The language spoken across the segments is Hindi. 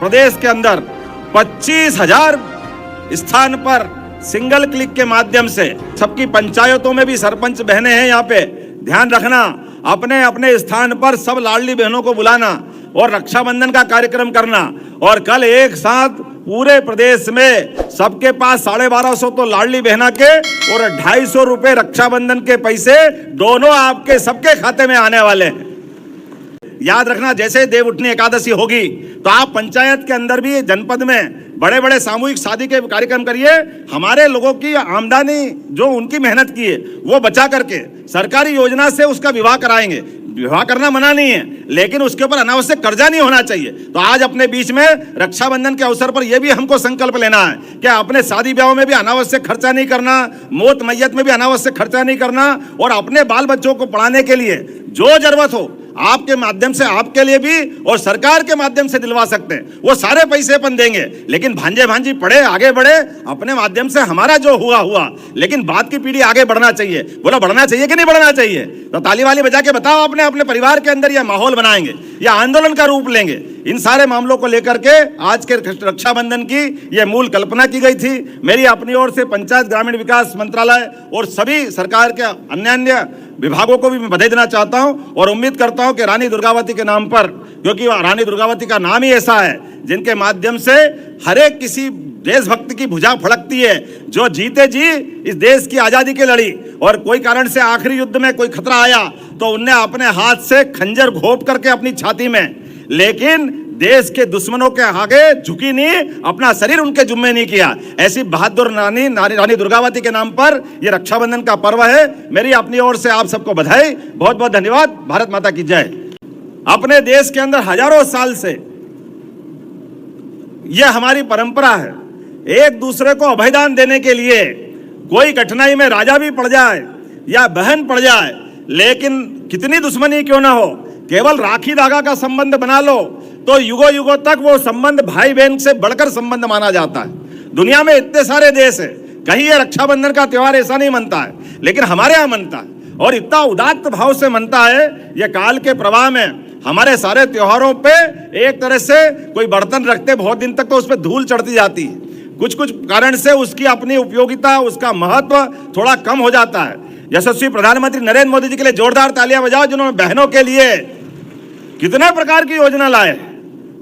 प्रदेश के अंदर 25,000 स्थान पर सिंगल क्लिक के माध्यम से सबकी पंचायतों में भी सरपंच बहनें हैं। यहाँ पे ध्यान रखना, अपने अपने स्थान पर सब लाडली बहनों को बुलाना और रक्षाबंधन का कार्यक्रम करना। और कल एक साथ पूरे प्रदेश में सबके पास 1250 तो लाडली बहना के और 250 रुपए रक्षाबंधन के पैसे दोनों आपके सबके खाते में आने वाले हैं। याद रखना, जैसे देवउठनी एकादशी होगी तो आप पंचायत के अंदर भी जनपद में बड़े बड़े सामूहिक शादी के कार्यक्रम करिए। हमारे लोगों की आमदनी जो उनकी मेहनत की है वो बचा करके सरकारी योजना से उसका विवाह कराएंगे। विवाह करना मना नहीं है, लेकिन उसके ऊपर अनावश्यक कर्जा नहीं होना चाहिए। तो आज अपने बीच में रक्षाबंधन के अवसर पर यह भी हमको संकल्प लेना है कि अपने शादी ब्याह में भी अनावश्यक खर्चा नहीं करना, मौत मैयत में भी अनावश्यक खर्चा नहीं करना, और अपने बाल बच्चों को पढ़ाने के लिए जो जरूरत हो आपके माध्यम से आपके लिए भी और सरकार के माध्यम से दिलवा सकते हैं। वो सारे पैसे अपन देंगे, लेकिन भांजे भांजी पढ़े आगे बढ़े अपने माध्यम से। हमारा जो हुआ, लेकिन बाद की पीढ़ी आगे बढ़ना चाहिए। बोला बढ़ना चाहिए कि नहीं बढ़ना चाहिए? तो ताली वाली बजा के बताओ, अपने अपने परिवार के अंदर यह माहौल बनाएंगे या आंदोलन का रूप लेंगे? इन सारे मामलों को लेकर के आज के रक्षाबंधन की यह मूल कल्पना की गई थी। मेरी अपनी ओर से पंचायत ग्रामीण विकास मंत्रालय और सभी सरकार के अन्य विभागों को भी मैं बधाई देना चाहता हूं और उम्मीद करता हूं कि रानी दुर्गावती के नाम पर, क्योंकि रानी दुर्गावती का नाम ही ऐसा है जिनके माध्यम से हर एक किसी देशभक्ति की भुजा फड़कती है, जो जीते जी इस देश की आजादी के लड़ी। और कोई कारण से आखिरी युद्ध में कोई खतरा आया तो उनने अपने हाथ से खंजर घोंप करके अपनी छाती में, लेकिन देश के दुश्मनों के आगे झुकी नहीं, अपना शरीर उनके जुम्मे नहीं किया। ऐसी बहादुर रानी दुर्गावती के नाम पर यह रक्षाबंधन का पर्व है। मेरी अपनी ओर से आप सबको बधाई, बहुत बहुत धन्यवाद। भारत माता की जय। अपने देश के अंदर हजारों साल से यह हमारी परंपरा है, एक दूसरे को अभयदान देने के लिए। कोई कठिनाई में राजा भी पड़ जाए या बहन पड़ जाए, लेकिन कितनी दुश्मनी क्यों ना हो, केवल राखी धागा का संबंध बना लो तो युगों युगों तक वो संबंध भाई बहन से बढ़कर संबंध माना जाता है। दुनिया में इतने सारे देश है, कहीं ये रक्षाबंधन का त्योहार ऐसा नहीं मनता है, लेकिन हमारे यहाँ मनता है और इतना उदात्त भाव से मनता है। ये काल के प्रवाह में हमारे सारे त्योहारों पे एक तरह से कोई बर्तन रखते बहुत दिन तक तो उस पर धूल चढ़ती जाती है, कुछ कारण से उसकी अपनी उपयोगिता, उसका महत्व थोड़ा कम हो जाता है। यशस्वी प्रधानमंत्री नरेंद्र मोदी जी के लिए जोरदार तालियां बजाओ, जिन्होंने बहनों के लिए कितने प्रकार की योजना लाए,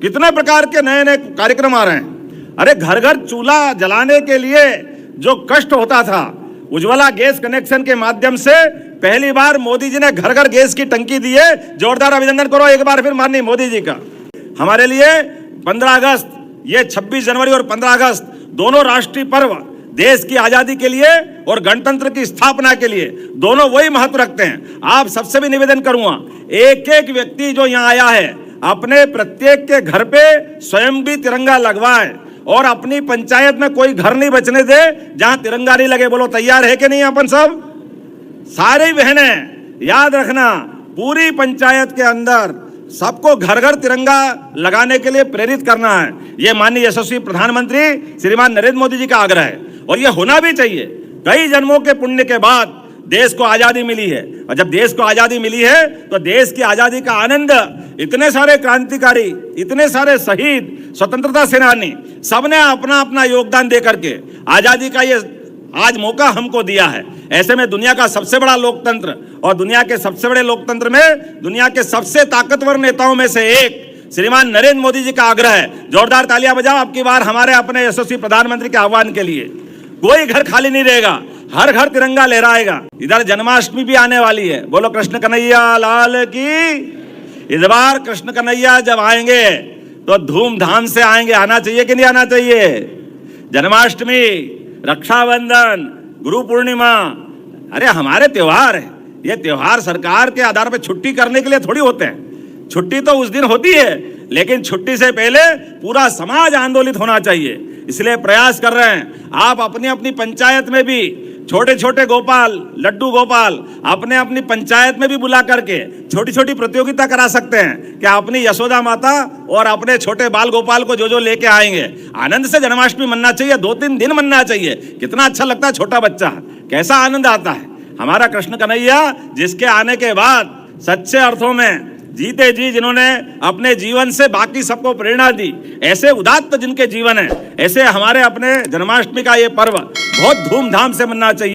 कितने प्रकार के नए नए कार्यक्रम आ रहे हैं। अरे घर घर चूल्हा जलाने के लिए जो कष्ट होता था, उज्ज्वला गैस कनेक्शन के माध्यम से पहली बार मोदी जी ने घर घर गैस की टंकी दी है। जोरदार अभिनंदन करो एक बार फिर माननीय मोदी जी का। हमारे लिए 15 अगस्त, ये 26 जनवरी और 15 अगस्त दोनों राष्ट्रीय पर्व देश की आजादी के लिए और गणतंत्र की स्थापना के लिए दोनों वही महत्व रखते हैं। आप सबसे भी निवेदन करूंगा, एक एक व्यक्ति जो यहाँ आया है अपने प्रत्येक के घर पे स्वयं भी तिरंगा लगवाए और अपनी पंचायत में कोई घर नहीं बचने दे जहां तिरंगा नहीं लगे। बोलो तैयार है कि नहीं? अपन सब सारी बहनें याद रखना, पूरी पंचायत के अंदर सबको घर घर तिरंगा लगाने के लिए प्रेरित करना है। यह माननीय यशस्वी प्रधानमंत्री श्रीमान नरेंद्र मोदी जी का आग्रह है और यह होना भी चाहिए। कई जन्मों के पुण्य के बाद देश को आजादी मिली है, और जब देश को आजादी मिली है तो देश की आजादी का आनंद, इतने सारे क्रांतिकारी, इतने सारे शहीद, स्वतंत्रता सेनानी, सबने अपना अपना योगदान दे करके आजादी का ये आज मौका हमको दिया है। ऐसे में दुनिया का सबसे बड़ा लोकतंत्र और दुनिया के सबसे बड़े लोकतंत्र में दुनिया के सबसे ताकतवर नेताओं में से एक श्रीमान नरेंद्र मोदी जी का आग्रह है। जोरदार तालियां बजाओ अब की बार हमारे अपने यशस्वी प्रधानमंत्री के आह्वान के लिए। कोई घर खाली नहीं रहेगा, हर घर तिरंगा लहराएगा। इधर जन्माष्टमी भी आने वाली है, बोलो कृष्ण कन्हैया लाल की। इस बार कृष्ण कन्हैया जब आएंगे तो धूमधाम से आएंगे, आना चाहिए कि नहीं आना चाहिए? जन्माष्टमी, रक्षाबंधन, गुरु पूर्णिमा, अरे हमारे त्योहार है। ये त्योहार सरकार के आधार पर छुट्टी करने के लिए थोड़ी होते हैं। छुट्टी तो उस दिन होती है, लेकिन छुट्टी से पहले पूरा समाज आंदोलित होना चाहिए। इसलिए प्रयास कर रहे हैं आप अपनी अपनी पंचायत में भी छोटे छोटे गोपाल, लड्डू गोपाल अपने अपनी पंचायत में भी बुला करके छोटी छोटी प्रतियोगिता करा सकते हैं कि अपनी यशोदा माता और अपने छोटे बाल गोपाल को जो लेके आएंगे, आनंद से जन्माष्टमी मनना चाहिए। 2-3 दिन मनना चाहिए। कितना अच्छा लगता है, छोटा बच्चा कैसा आनंद आता है। हमारा कृष्ण कन्हैया जिसके आने के बाद सच्चे अर्थों में जीते जी जिन्होंने अपने जीवन से बाकी सबको प्रेरणा दी, ऐसे उदात्त जिनके जीवन है, ऐसे हमारे अपने जन्माष्टमी का ये पर्व बहुत धूमधाम से मनाना चाहिए।